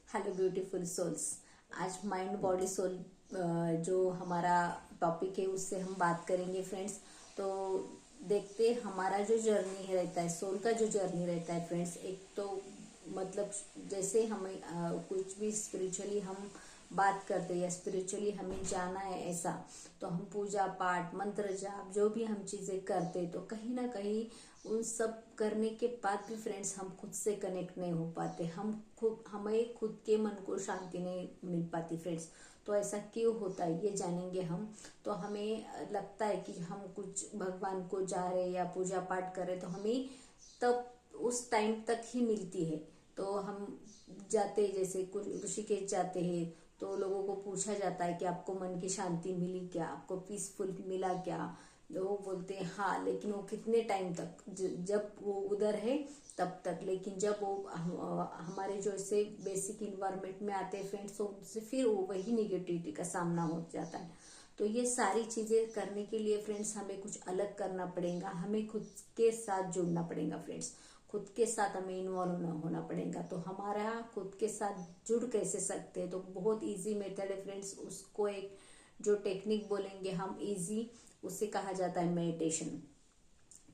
Hello beautiful souls. आज mind body soul जो हमारा टॉपिक है उससे हम बात करेंगे फ्रेंड्स। तो देखते हमारा जो जर्नी रहता है, सोल का जो जर्नी रहता है फ्रेंड्स, एक तो मतलब जैसे हमें कुछ भी स्पिरिचुअली हम बात करते हैं या स्पिरिचुअली हमें जाना है ऐसा, तो हम पूजा पाठ मंत्र जाप जो भी हम चीज़ें करते तो कहीं ना कहीं उन सब करने के बाद भी फ्रेंड्स हम खुद से कनेक्ट नहीं हो पाते। हमें खुद के मन को शांति नहीं मिल पाती फ्रेंड्स। तो ऐसा क्यों होता है ये जानेंगे हम। तो हमें लगता है कि हम कुछ भगवान को जा रहे या पूजा पाठ कर रहे तो हमें तब उस टाइम तक ही मिलती है। तो हम जाते जैसे कुछ ऋषिकेश जाते हैं तो लोगों को पूछा जाता है कि आपको मन की शांति मिली क्या, आपको पीसफुल मिला क्या। लोग बोलते हैं हाँ, लेकिन वो कितने टाइम तक, जब वो उधर है तब तक। लेकिन जब वो हमारे जो ऐसे बेसिक इन्वायरमेंट में आते हैं फ्रेंड्स, तो उनसे फिर वो वही निगेटिविटी का सामना हो जाता है। तो ये सारी चीजें करने के लिए फ्रेंड्स हमें कुछ अलग करना पड़ेगा, हमें खुद के साथ जुड़ना पड़ेगा फ्रेंड्स। खुद के साथ हमें इन्वॉल्व होना पड़ेगा। तो हमारा खुद के साथ जुड़ कैसे सकते हैं, तो बहुत इजी मेथड है फ्रेंड्स। उसको एक जो टेक्निक बोलेंगे हम इजी, उसे कहा जाता है मेडिटेशन,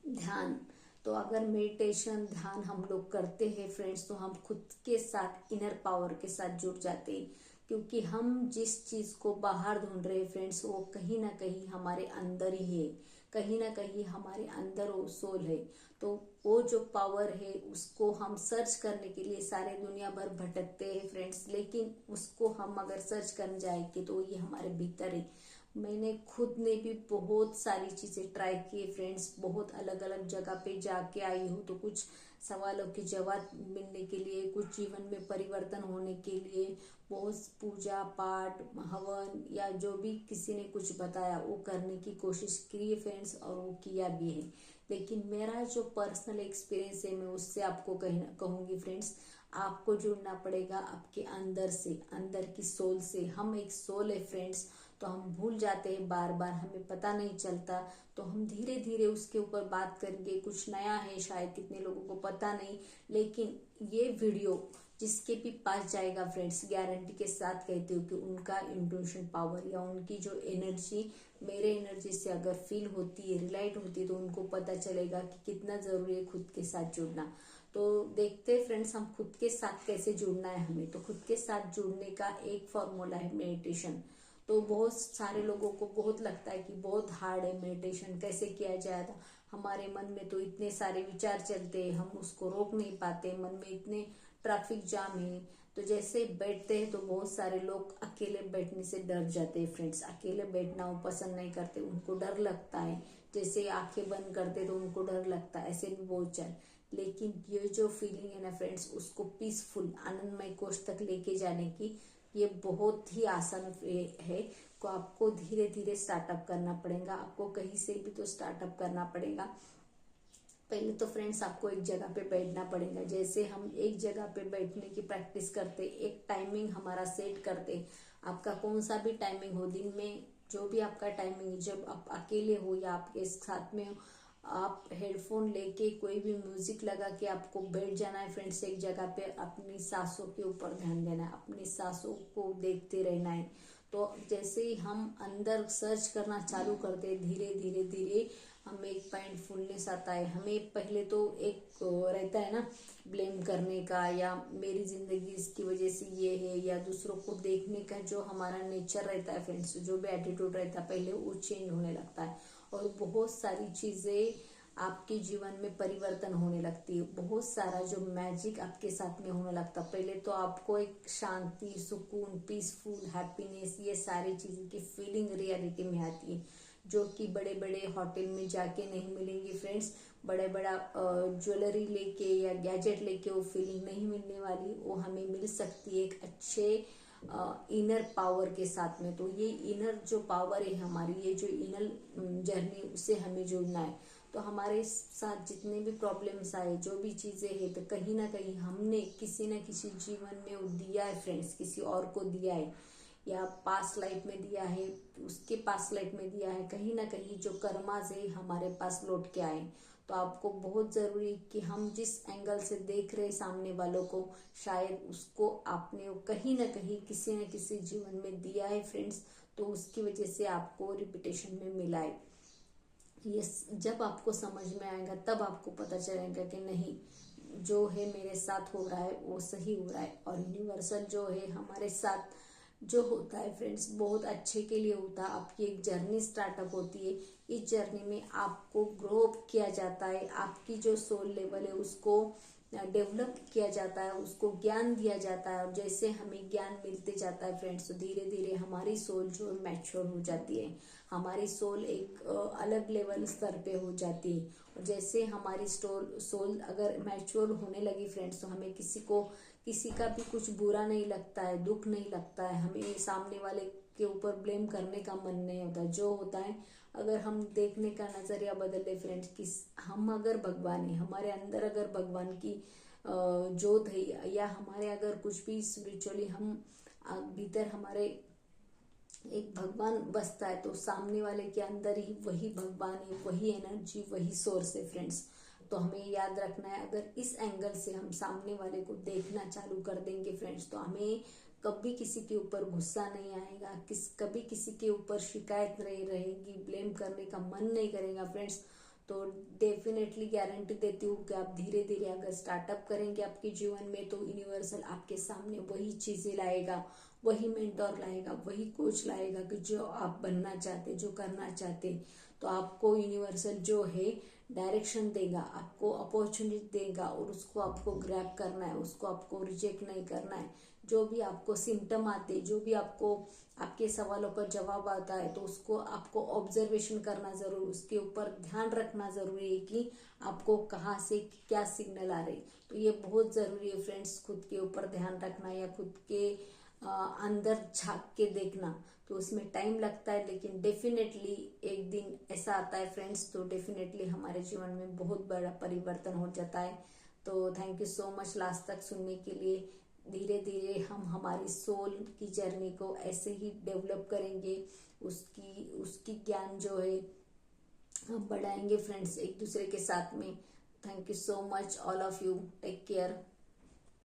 ध्यान। तो अगर मेडिटेशन ध्यान हम लोग करते हैं फ्रेंड्स, तो हम खुद के साथ इनर पावर के साथ जुड़ जाते हैं। क्योंकि हम जिस चीज को बाहर ढूंढ रहे हैं फ्रेंड्स, वो कहीं ना कहीं हमारे अंदर ही है, कहीं ना कहीं हमारे अंदर वो सोल है। तो वो जो पावर है उसको हम सर्च करने के लिए सारे दुनिया भर भटकते हैं फ्रेंड्स, लेकिन उसको हम अगर सर्च करने जाएंगे तो ये हमारे भीतर है। मैंने खुद ने भी बहुत सारी चीजें ट्राई की फ्रेंड्स, बहुत अलग अलग जगह पे जाके आई हूँ। तो कुछ सवालों के जवाब मिलने के लिए, कुछ जीवन में परिवर्तन होने के लिए बहुत पूजा पाठ हवन या जो भी किसी ने कुछ बताया वो करने की कोशिश की है फ्रेंड्स, और वो किया भी है। लेकिन मेरा जो पर्सनल एक्सपीरियंस है मैं उससे आपको कहूंगी फ्रेंड्स, आपको जुड़ना पड़ेगा आपके अंदर से, अंदर की सोल से। हम एक सोल है फ्रेंड्स, तो हम भूल जाते हैं बार बार, हमें पता नहीं चलता। तो हम धीरे धीरे उसके ऊपर बात करेंगे। कुछ नया है, शायद कितने लोगों को पता नहीं, लेकिन ये वीडियो जिसके भी पास जाएगा फ्रेंड्स, गारंटी के साथ कहती हूँ कि उनका इंट्यूशन पावर या उनकी जो एनर्जी मेरे एनर्जी से अगर फील होती है, रिलेट होती है, तो उनको पता चलेगा कि कितना जरूरी है खुद के साथ जुड़ना। तो देखते हैं फ्रेंड्स हम खुद के साथ कैसे जुड़ना है हमें। तो खुद के साथ जुड़ने का एक फॉर्मूला है मेडिटेशन। तो बहुत सारे लोगों को बहुत लगता है कि बहुत हार्ड है मेडिटेशन, कैसे किया जाएगा। हमारे मन में तो इतने सारे विचार चलते हैं, हम उसको रोक नहीं पाते, मन में इतने ट्रैफिक जाम है। तो जैसे बैठते हैं तो बहुत सारे लोग अकेले बैठने से डर जाते हैं फ्रेंड्स, अकेले बैठना वो पसंद नहीं करते, उनको डर लगता है। जैसे आंखें बंद करते तो उनको डर लगता है, ऐसे भी बहुत चल। लेकिन ये जो फीलिंग है ना फ्रेंड्स, उसको पीसफुल आनंदमय कोष तक लेके जाने की ये बहुत ही आसान है। को आपको धीरे धीरे स्टार्टअप करना पड़ेगा, आपको कहीं से भी तो स्टार्टअप करना पड़ेगा। पहले तो फ्रेंड्स आपको एक जगह पे बैठना पड़ेगा। जैसे हम एक जगह पे बैठने की प्रैक्टिस करते, एक टाइमिंग हमारा सेट करते। आपका कौन सा भी टाइमिंग हो, दिन में जो भी आपका टाइमिंग, जब आप अकेले हो या आपके साथ में हो, आप हेडफोन लेके कोई भी म्यूजिक लगा के आपको बैठ जाना है फ्रेंड्स एक जगह पे। अपनी सांसों के ऊपर ध्यान देना है, अपनी सांसों को देखते रहना है। तो जैसे ही हम अंदर सर्च करना चालू करते हैं, धीरे धीरे धीरे हमें एक माइंडफुलनेस आता है। हमें पहले तो एक रहता है ना ब्लेम करने का, या मेरी जिंदगी इसकी वजह से ये है, या दूसरों को देखने का जो हमारा नेचर रहता है फ्रेंड्स, जो भी एटीट्यूड रहता है पहले वो चेंज होने लगता है। और बहुत सारी चीजें आपके जीवन में परिवर्तन होने लगती है, बहुत सारा जो मैजिक आपके साथ में होने लगता है। पहले तो आपको एक शांति, सुकून, पीसफुल, हैप्पीनेस, ये सारी चीजें की फीलिंग रियलिटी में आती है, जो कि बड़े बड़े होटल में जाके नहीं मिलेंगी फ्रेंड्स। बड़ा बड़ा ज्वेलरी लेके या गैजेट लेके वो फीलिंग नहीं मिलने वाली, वो हमें मिल सकती है एक अच्छे इनर पावर के साथ में। तो ये इनर जो पावर है हमारी, ये जो इनर जर्नी, उससे हमें जुड़ना है। तो हमारे साथ जितने भी प्रॉब्लम्स आए, जो भी चीजें हैं, तो कहीं ना कहीं हमने किसी न किसी जीवन में वो दिया है फ्रेंड्स, किसी और को दिया है, या पास्ट लाइफ में दिया है, उसके पास्ट लाइफ में दिया है। कहीं ना कहीं जो कर्माज है हमारे पास लौट के आए। तो आपको बहुत ज़रूरी है कि हम जिस एंगल से देख रहे सामने वालों को, शायद उसको आपने कहीं ना कहीं किसी न किसी जीवन में दिया है फ्रेंड्स, तो उसकी वजह से आपको रिपीटेशन में मिला है। ये जब आपको समझ में आएगा तब आपको पता चलेगा कि नहीं, जो है मेरे साथ हो रहा है वो सही हो रहा है। और यूनिवर्सल जो है हमारे साथ जो होता है फ्रेंड्स, बहुत अच्छे के लिए होता है। आपकी एक जर्नी स्टार्टअप होती है, इस जर्नी में आपको ग्रो अप किया जाता है, आपकी जो सोल लेवल है उसको डेवलप किया जाता है, उसको ज्ञान दिया जाता है। और जैसे हमें ज्ञान मिलते जाता है फ्रेंड्स, तो धीरे धीरे हमारी सोल जो मैच्योर हो जाती है, हमारी सोल एक अलग लेवल स्तर पे हो जाती है। और जैसे हमारी सोल अगर मैच्योर होने लगी फ्रेंड्स, तो हमें किसी का भी कुछ बुरा नहीं लगता है, दुख नहीं लगता है, हमें सामने वाले के ऊपर ब्लेम करने का मन नहीं होता। जो होता है, अगर हम देखने का नजरिया बदल ले फ्रेंड्स, कि हम अगर भगवान है, हमारे अंदर अगर भगवान की जोत है, या हमारे अगर कुछ भी स्पिरिचुअली हम भीतर हमारे एक भगवान बसता है, तो सामने वाले के अंदर ही वही भगवान है, वही एनर्जी, वही सोर्स है फ्रेंड्स। तो हमें याद रखना है, अगर इस एंगल से हम सामने वाले को देखना चालू कर देंगे फ्रेंड्स, तो हमें कभी किसी के ऊपर गुस्सा नहीं आएगा, कभी किसी के ऊपर शिकायत नहीं रहेगी, ब्लेम करने का मन नहीं करेगा फ्रेंड्स। तो डेफिनेटली गारंटी देती हूँ कि आप धीरे धीरे अगर स्टार्टअप करेंगे आपके जीवन में, तो यूनिवर्सल आपके सामने वही चीजें लाएगा, वही मेंटोर लाएगा, वही कोच लाएगा कि जो आप बनना चाहते, जो करना चाहते। तो आपको यूनिवर्सल जो है डायरेक्शन देगा, आपको अपॉर्चुनिटी देगा, और उसको आपको ग्रैब करना है, उसको आपको रिजेक्ट नहीं करना है। जो भी आपको सिम्टम आते, जो भी आपको आपके सवालों का जवाब आता है, तो उसको आपको ऑब्जर्वेशन करना जरूर, उसके ऊपर ध्यान रखना जरूरी है कि आपको कहाँ से क्या सिग्नल आ रही। तो ये बहुत जरूरी है फ्रेंड्स, खुद के ऊपर ध्यान रखना, या खुद के अंदर झांक के देखना। तो उसमें टाइम लगता है, लेकिन डेफिनेटली एक दिन ऐसा आता है फ्रेंड्स, तो डेफिनेटली हमारे जीवन में बहुत बड़ा परिवर्तन हो जाता है। तो thank you so much last तक सुनने के लिए। धीरे धीरे हम हमारी सोल की जर्नी को ऐसे ही डेवलप करेंगे, उसकी उसकी ज्ञान जो है हम बढ़ाएंगे फ्रेंड्स एक दूसरे के साथ में। Thank you so much all of you, take care.